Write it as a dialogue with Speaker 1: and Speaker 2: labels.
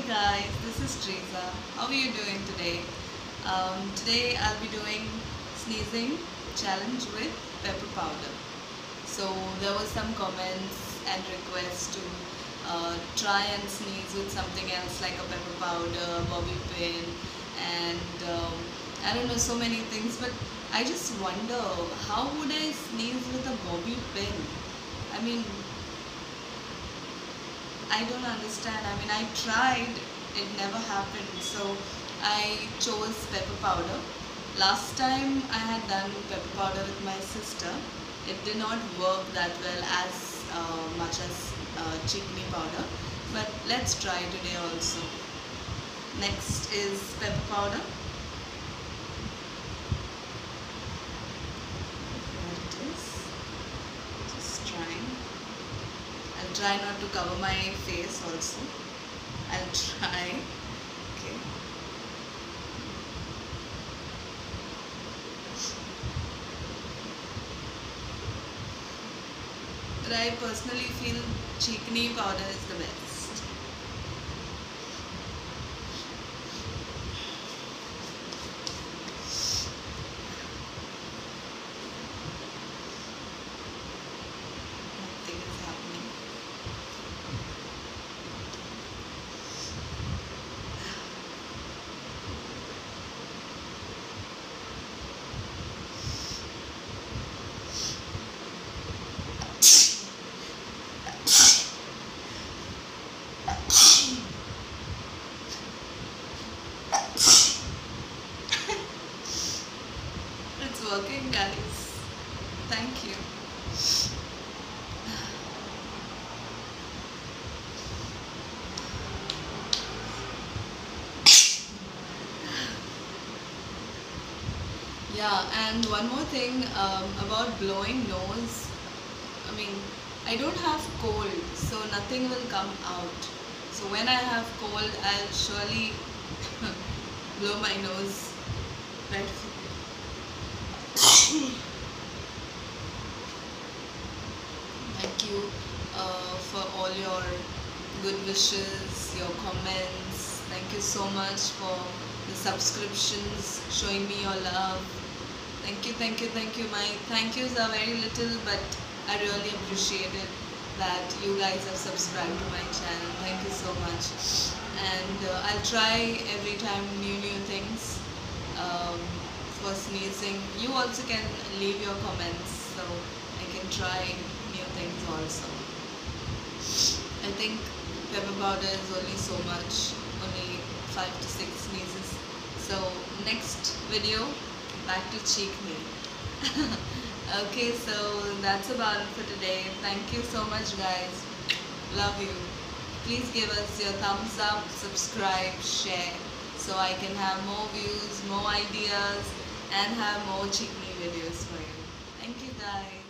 Speaker 1: guys, this is Teresa. How are you doing today? Today I'll be doing sneezing challenge with pepper powder. So there were some comments and requests to try and sneeze with something else like a pepper powder, bobby pin, and I don't know, so many things. But I just wonder, how would I sneeze with a bobby pin? I mean, I don't understand. I mean, I tried, it never happened. So I chose pepper powder. Last time I had done pepper powder with my sister. It did not work that well as much as chickpea powder. But let's try today also. Next is pepper powder. There it is. Just trying. I'll try not to cover my face also. I'll try. Okay. But I personally feel chickpea powder is the best. Nothing is happening. It's working, guys. Thank you. Yeah, and one more thing about blowing nose. I mean, I don't have cold, so nothing will come out. So when I have cold, I'll surely blow my nose. Right. Thank you for all your good wishes, your comments. Thank you so much for the subscriptions, showing me your love. Thank you, thank you, thank you. My thank yous are very little, but I really appreciate it that you guys have subscribed to my channel. Thank you so much. And I'll try every time new things for sneezing. You also can leave your comments, so I can try new things also. I think pepper powder is only so much, only 5 to 6 sneezes. So next video, back to chickpea. Okay, so that's about it for today. Thank you so much, guys. Love you. Please give us your thumbs up, subscribe, share, so I can have more views, more ideas, and have more chickpea videos for you. Thank you, guys.